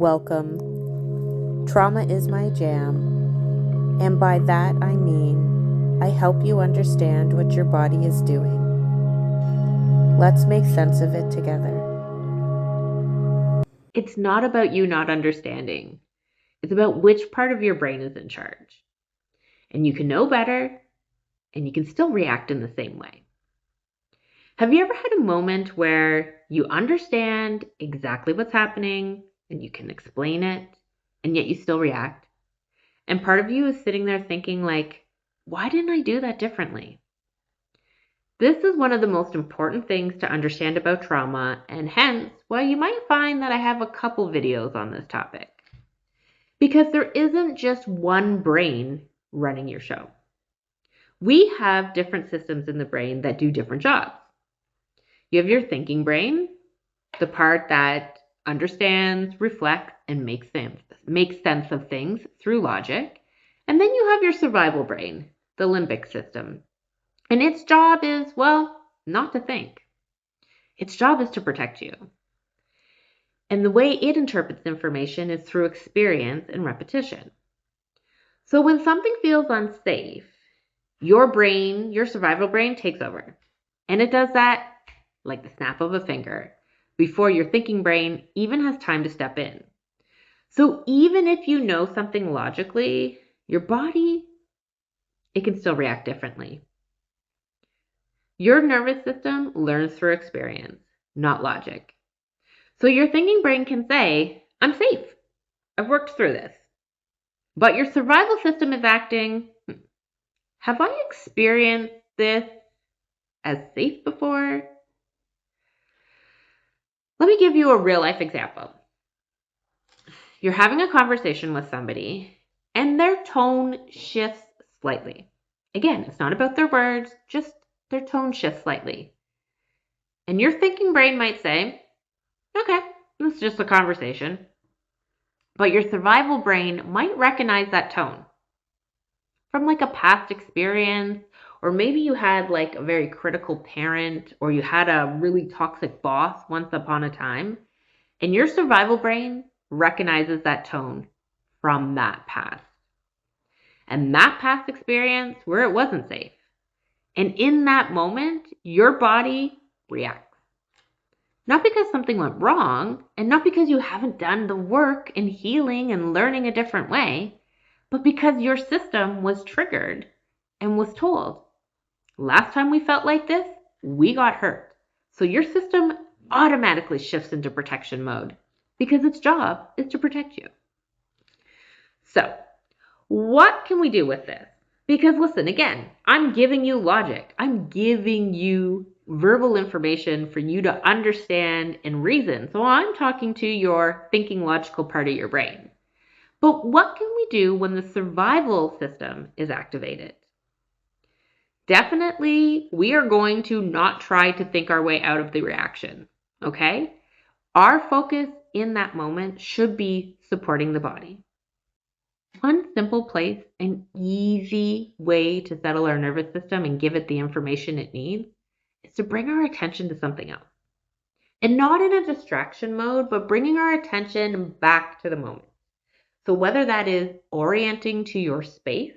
Welcome. Trauma is my jam, and by that I mean I help you understand what your body is doing. Let's make sense of it together. It's not about you not understanding. It's about which part of your brain is in charge. And you can know better, and you can still react in the same way. Have you ever had a moment where you understand exactly what's happening and you can explain it, and yet you still react? And part of you is sitting there thinking like, why didn't I do that differently? This is one of the most important things to understand about trauma, and hence why you might find that I have a couple videos on this topic. Because there isn't just one brain running your show. We have different systems in the brain that do different jobs. You have your thinking brain, the part that understands, reflects, and makes sense of things through logic. And then you have your survival brain, the limbic system. And its job is, well, not to think. Its job is to protect you. And the way it interprets information is through experience and repetition. So when something feels unsafe, your brain, your survival brain, takes over. And it does that like the snap of a finger before your thinking brain even has time to step in. So even if you know something logically, your body, it can still react differently. Your nervous system learns through experience, not logic. So your thinking brain can say, I'm safe. I've worked through this. But your survival system is acting, have I experienced this as safe before? Let me give you a real life example. You're having a conversation with somebody and their tone shifts slightly. Again, it's not about their words, just their tone shifts slightly. And your thinking brain might say, okay, it's just a conversation. But your survival brain might recognize that tone from like a past experience, or maybe you had like a very critical parent, or you had a really toxic boss once upon a time. And your survival brain recognizes that tone from that past. And that past experience where it wasn't safe. And in that moment, your body reacts. Not because something went wrong, and not because you haven't done the work in healing and learning a different way, but because your system was triggered and was told, last time we felt like this, we got hurt. So your system automatically shifts into protection mode because its job is to protect you. So, what can we do with this? Because listen, again, I'm giving you logic. I'm giving you verbal information for you to understand and reason. So I'm talking to your thinking logical part of your brain. But what can we do when the survival system is activated? Definitely, we are going to not try to think our way out of the reaction, okay? Our focus in that moment should be supporting the body. One simple place, an easy way to settle our nervous system and give it the information it needs is to bring our attention to something else. And not in a distraction mode, but bringing our attention back to the moment. So whether that is orienting to your space,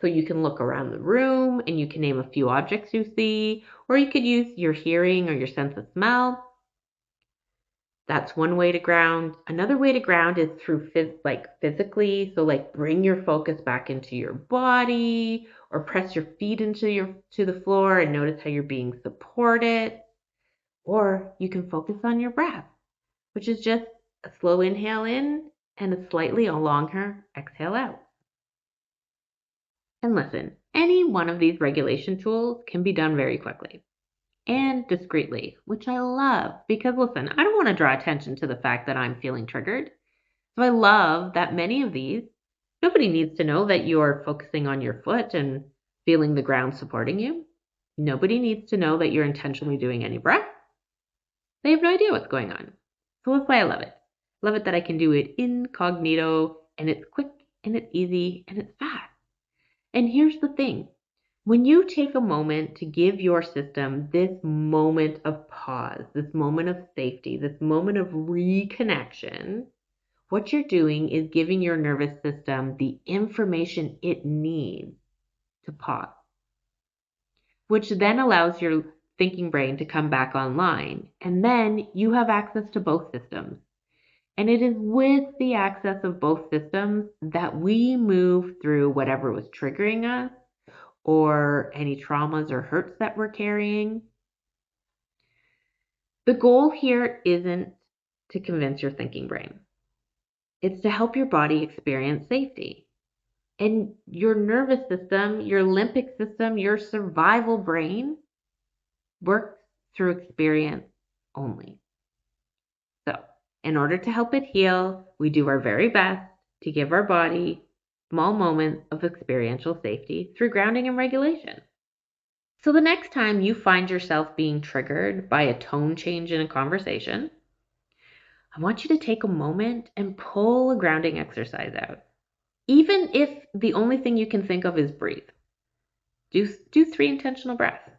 so you can look around the room and you can name a few objects you see, or you could use your hearing or your sense of smell. That's one way to ground. Another way to ground is through physically. So like bring your focus back into your body or press your feet to the floor and notice how you're being supported. Or you can focus on your breath, which is just a slow inhale in and a slightly longer exhale out. And listen, any one of these regulation tools can be done very quickly and discreetly, which I love because listen, I don't want to draw attention to the fact that I'm feeling triggered. So I love that many of these, nobody needs to know that you're focusing on your foot and feeling the ground supporting you. Nobody needs to know that you're intentionally doing any breath. They have no idea what's going on. So that's why I love it. Love it that I can do it incognito and it's quick and it's easy and it's fast. And here's the thing. When you take a moment to give your system this moment of pause, this moment of safety, this moment of reconnection, what you're doing is giving your nervous system the information it needs to pause, which then allows your thinking brain to come back online. And then you have access to both systems. And it is with the access of both systems that we move through whatever was triggering us or any traumas or hurts that we're carrying. The goal here isn't to convince your thinking brain. It's to help your body experience safety. And your nervous system, your limbic system, your survival brain works through experience only. So, in order to help it heal, we do our very best to give our body small moments of experiential safety through grounding and regulation. So the next time you find yourself being triggered by a tone change in a conversation, I want you to take a moment and pull a grounding exercise out. Even if the only thing you can think of is breathe. Do 3 intentional breaths.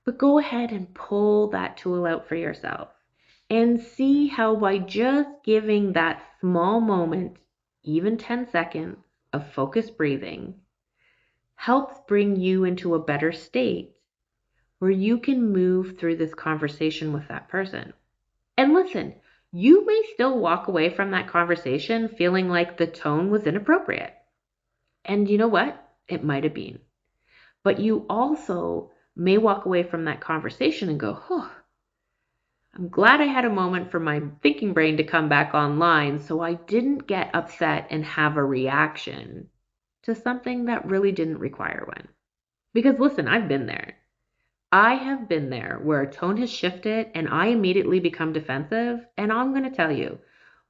But go ahead and pull that tool out for yourself and see how by just giving that small moment, even 10 seconds of focused breathing, helps bring you into a better state where you can move through this conversation with that person. And listen, you may still walk away from that conversation feeling like the tone was inappropriate. And you know what? It might have been. But you also may walk away from that conversation and go, I'm glad I had a moment for my thinking brain to come back online so I didn't get upset and have a reaction to something that really didn't require one. Because listen, I've been there. I have been there where a tone has shifted and I immediately become defensive. And I'm going to tell you,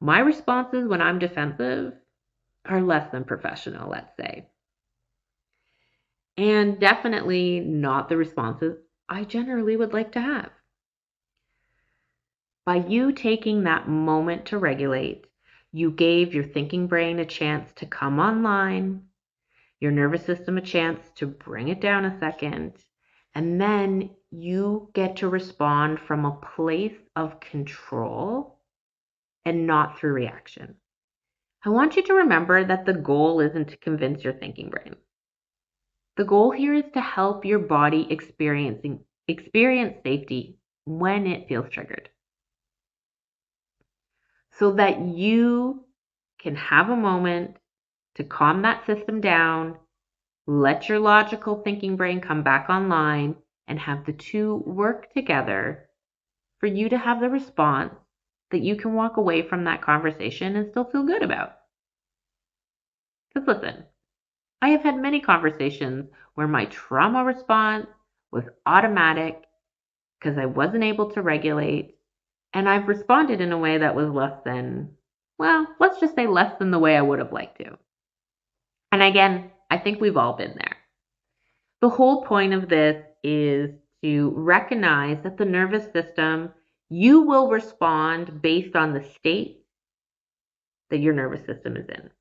my responses when I'm defensive are less than professional, let's say. And definitely not the responses I generally would like to have. By you taking that moment to regulate, you gave your thinking brain a chance to come online, your nervous system a chance to bring it down a second, and then you get to respond from a place of control and not through reaction. I want you to remember that the goal isn't to convince your thinking brain. The goal here is to help your body experience safety when it feels triggered, so that you can have a moment to calm that system down, let your logical thinking brain come back online, and have the two work together for you to have the response that you can walk away from that conversation and still feel good about. Because listen, I have had many conversations where my trauma response was automatic because I wasn't able to regulate, and I've responded in a way that was less than, well, let's just say less than the way I would have liked to. And again, I think we've all been there. The whole point of this is to recognize that the nervous system, you will respond based on the state that your nervous system is in.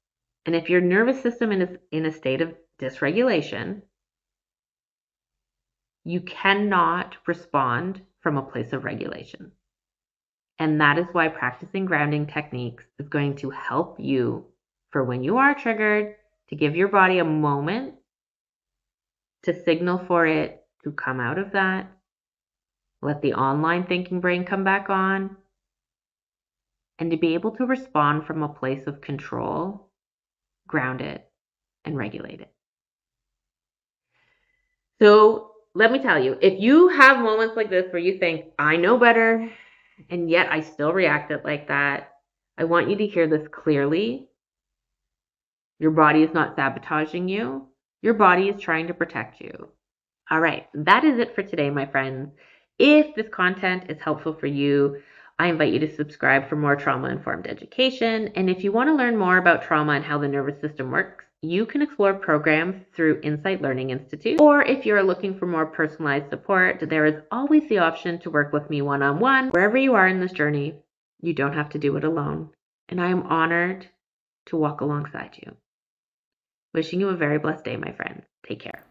And if your nervous system is in a state of dysregulation, you cannot respond from a place of regulation. And that is why practicing grounding techniques is going to help you for when you are triggered, to give your body a moment to signal for it to come out of that. Let the online thinking brain come back on. And to be able to respond from a place of control, ground it, and regulate it. So let me tell you, if you have moments like this where you think, I know better, and yet I still reacted like that, I want you to hear this clearly. Your body is not sabotaging you. Your body is trying to protect you. All right, that is it for today, my friends. If this content is helpful for you, I invite you to subscribe for more trauma-informed education. And if you want to learn more about trauma and how the nervous system works, you can explore programs through Insight Learning Institute. Or if you're looking for more personalized support, there is always the option to work with me one-on-one. Wherever you are in this journey, you don't have to do it alone. And I am honored to walk alongside you. Wishing you a very blessed day, my friends. Take care.